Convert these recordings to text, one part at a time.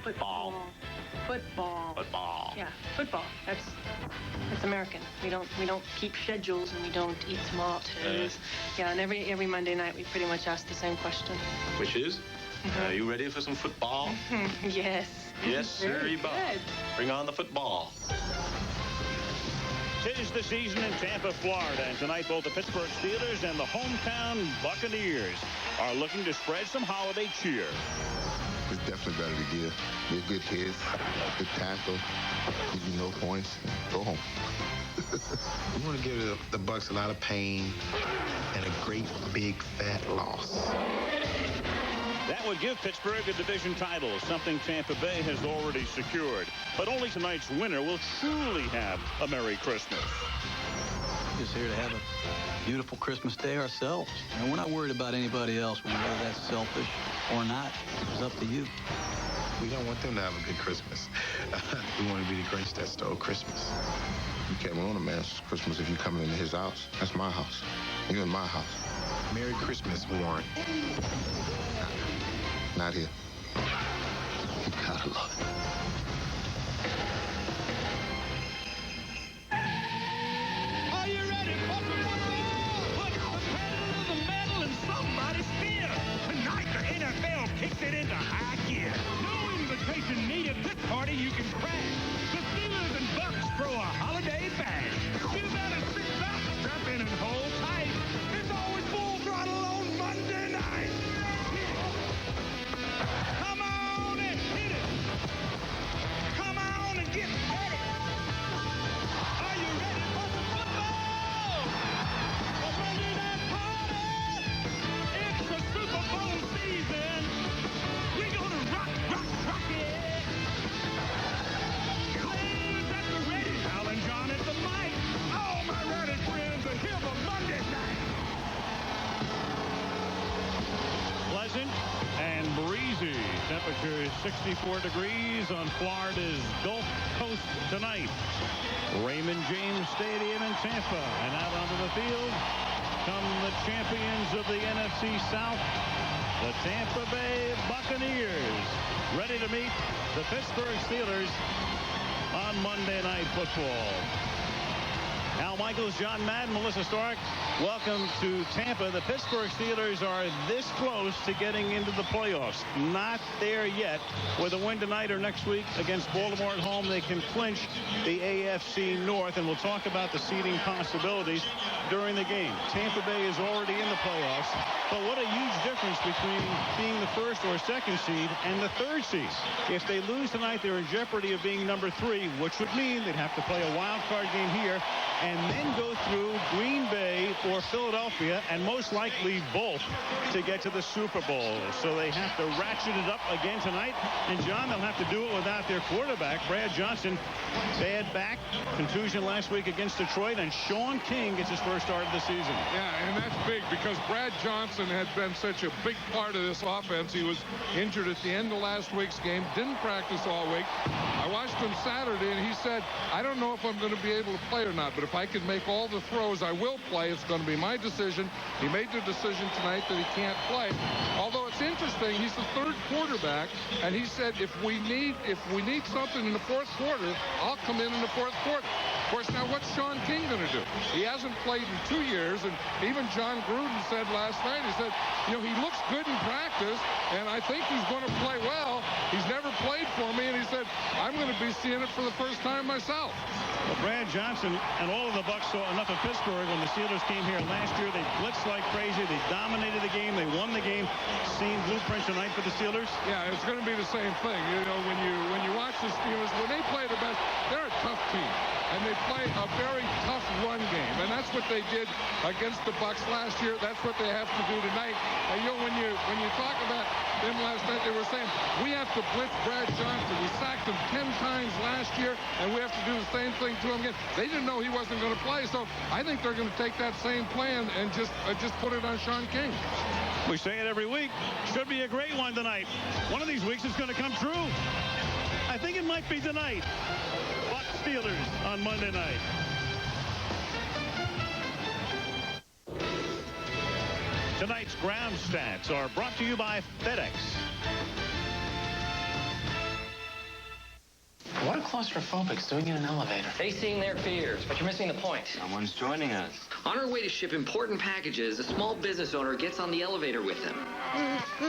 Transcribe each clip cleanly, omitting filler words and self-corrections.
Football. Football. Football. Yeah, football. That's American. We don't keep schedules and we don't eat tomatoes. Yeah, and every Monday night we pretty much ask the same question. Which is? Are you ready for some football? Yes. Yes, sir, Bob. Bring on the football. 'Tis the season in Tampa, Florida, and tonight both the Pittsburgh Steelers and the hometown Buccaneers are looking to spread some holiday cheer. It's definitely better to give. They're good kids, good tackle, give you no points, go home. We want to give the Bucs a lot of pain and a great big fat loss. That would give Pittsburgh a division title, something Tampa Bay has already secured. But only tonight's winner will truly have a Merry Christmas. We're just here to have a beautiful Christmas day ourselves. And we're not worried about anybody else, whether that's selfish or not. It's up to you. We don't want them to have a good Christmas. We want to be the Grinch that stole Christmas. You can't ruin a man's Christmas if you come into his house. That's my house. You're in my house. Merry Christmas, Warren. Not here. You gotta love it. Are you ready for some football? Put the pedal to the metal and somebody steer. Tonight the NFL kicks it into high gear. No invitation needed. This party you can crash. The Steelers and Bucs throw a holiday bash. You better sit back, strap in and hold tight. It's always full throttle on Monday night. Come on and hit it. Come on and get ready. Are you ready for some football? A Monday night party. It's the Super Bowl season. We're gonna rock it. Players at the ready. Al and John at the mic. All my ready friends are here for Monday night. Pleasant and breezy. Temperature is 64 degrees on Florida's Gulf Coast tonight. Raymond James Stadium in Tampa. And out onto the field come the champions of the NFC South, the Tampa Bay Buccaneers, ready to meet the Pittsburgh Steelers on Monday Night Football. Al Michaels, John Madden, Melissa Stark, welcome to Tampa. The Pittsburgh Steelers are this close to getting into the playoffs. Not there yet. With a win tonight or next week against Baltimore at home, they can clinch the AFC North, and we'll talk about the seeding possibilities during the game. Tampa Bay is already in the playoffs, but what a huge difference between being the first or second seed and the third seed. If they lose tonight, they're in jeopardy of being number 3, which would mean they'd have to play a wild card game here and then go through Green Bay or Philadelphia, and most likely both, to get to the Super Bowl. So they have to ratchet it up again tonight. And, John, they'll have to do it without their quarterback, Brad Johnson. Bad back, contusion last week against Detroit, and Sean King gets his first start of the season. Yeah, and that's big because Brad Johnson had been such a big part of this offense. He was injured at the end of last week's game, didn't practice all week. I watched him Saturday, and he said, I don't know if I'm going to be able to play or not, but if I can make all the throws, I will play. It's going to be my decision. He made the decision tonight that he can't play. Although it's interesting, he's the third quarterback, and he said if we need something in the fourth quarter, I'll come in the fourth quarter. Of course, now what's Sean King going to do? He hasn't played in 2 years, and even John Gruden said last night, he said, you know, he looks good in practice, and I think he's going to play well. He's never played for me, and he said, I'm going to be seeing it for the first time myself. Well, Brad Johnson and all of the Bucs saw enough of Pittsburgh when the Steelers came here last year. They blitzed like crazy. They dominated the game. They won the game. Seen blueprint tonight for the Steelers? Yeah, it's going to be the same thing. You know, when you watch the Steelers, when they play the best, they're a tough team. And they play a very tough run game. And that's what they did against the Bucs last year. That's what they have to do tonight. And, you know, when you talk about them last night, they were saying, we have to blitz Brad Johnson. We sacked him 10 times last year, and we have to do the same thing to him again. They didn't know he wasn't going to play, so I think they're going to take that same plan and just put it on Sean King. We say it every week. Should be a great one tonight. One of these weeks is going to come true. I think it might be tonight. Bucs Steelers on Monday night. Tonight's ground stats are brought to you by FedEx. claustrophobic doing in an elevator? Facing their fears, but you're missing the point. Someone's joining us. On her way to ship important packages, a small business owner gets on the elevator with them.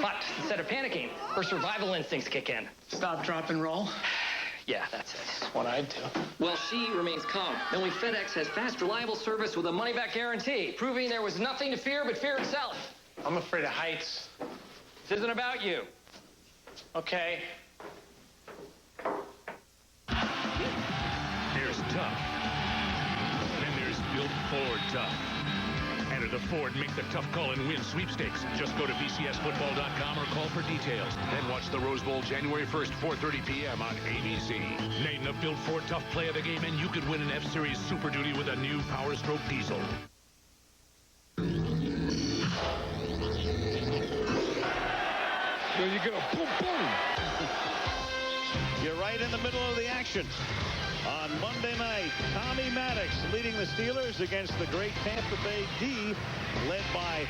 But instead of panicking, her survival instincts kick in. Stop, drop, and roll? Yeah, that's it. That's what I'd do. Well, she remains calm. Only FedEx has fast, reliable service with a money-back guarantee, proving there was nothing to fear but fear itself. I'm afraid of heights. This isn't about you. Okay. There's tough. Then there's Built Ford Tough. Enter the Ford Make the Tough Call and Win sweepstakes. Just go to bcsfootball.com or call for details. Then watch the Rose Bowl January 1st, 4:30 p.m. on ABC. Name the Built Ford Tough play of the game, and you could win an F-Series Super Duty with a new Power Stroke diesel. There you go. Boom, boom. You're right in the middle of the action. On Monday night, Tommy Maddox leading the Steelers against the great Tampa Bay D, led by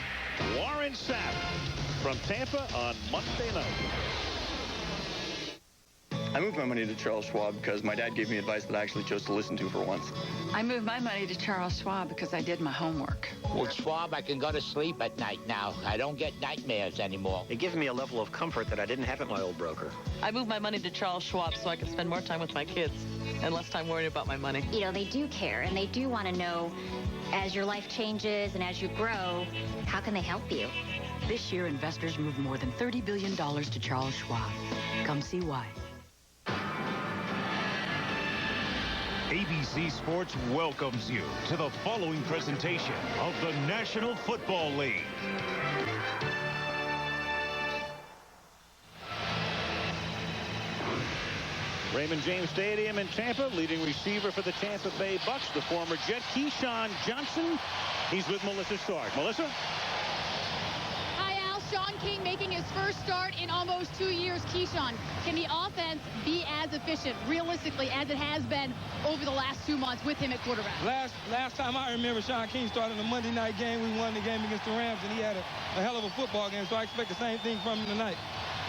Warren Sapp from Tampa on Monday night. I moved my money to Charles Schwab because my dad gave me advice that I actually chose to listen to for once. I moved my money to Charles Schwab because I did my homework. With Schwab, I can go to sleep at night now. I don't get nightmares anymore. It gives me a level of comfort that I didn't have at my old broker. I moved my money to Charles Schwab so I can spend more time with my kids and less time worrying about my money. You know, they do care, and they do want to know, as your life changes and as you grow, how can they help you? This year, investors moved more than $30 billion to Charles Schwab. Come see why. ABC Sports welcomes you to the following presentation of the National Football League. Raymond James Stadium in Tampa, leading receiver for the Tampa Bay Bucs, the former Jet, Keyshawn Johnson. He's with Melissa Stark. Melissa? Sean King making his first start in almost 2 years. Keyshawn, can the offense be as efficient, realistically, as it has been over the last 2 months with him at quarterback? Last time I remember Sean King started a Monday night game. We won the game against the Rams, and he had a hell of a football game, so I expect the same thing from him tonight.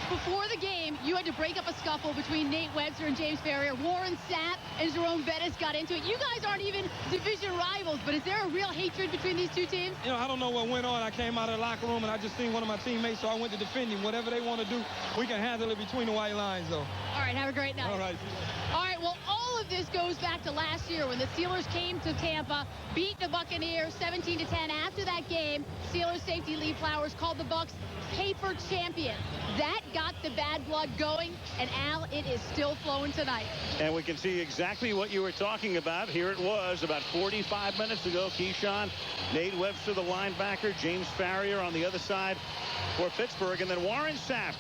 Before the game, you had to break up a scuffle between Nate Webster and James Farrier. Warren Sapp and Jerome Bettis got into it. You guys aren't even division rivals, but is there a real hatred between these two teams? You know, I don't know what went on. I came out of the locker room, and I just seen one of my teammates, so I went to defend him. Whatever they want to do, we can handle it between the white lines, though. All right, have a great night. All right. All right, well, all of this goes back to last year when the Steelers came to Tampa, beat the Buccaneers 17-10. After that game, Steelers safety Lee Flowers called the Bucs paper champion. That got the bad blood going, and Al, it is still flowing tonight. And we can see exactly what you were talking about. Here it was about 45 minutes ago. Keyshawn, Nate Webster, the linebacker, James Farrier on the other side for Pittsburgh, and then Warren Sapp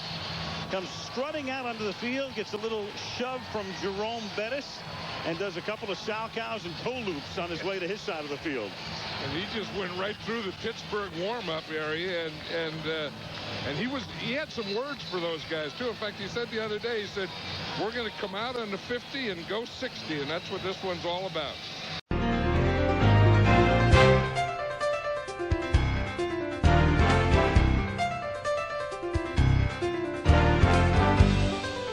comes strutting out onto the field, gets a little shove from Jerome Bettis, and does a couple of sow cows and toe loops on his way to his side of the field. And he just went right through the Pittsburgh warm-up area, and he had some words for those guys too. In fact, he said the other day, he said, we're going to come out on the 50 and go 60, and that's what this one's all about.